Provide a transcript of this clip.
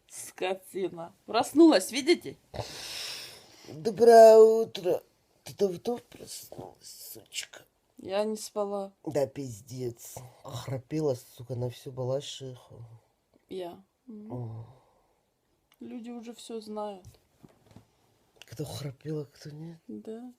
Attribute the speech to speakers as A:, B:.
A: Скотина. Проснулась, видите?
B: Доброе утро. Ты давно проснулась, сучка?
A: Я не спала.
B: Да пиздец. Храпела, сука, на всю балашиху.
A: Я. Люди уже все знают.
B: Кто храпел, а кто нет.
A: Да.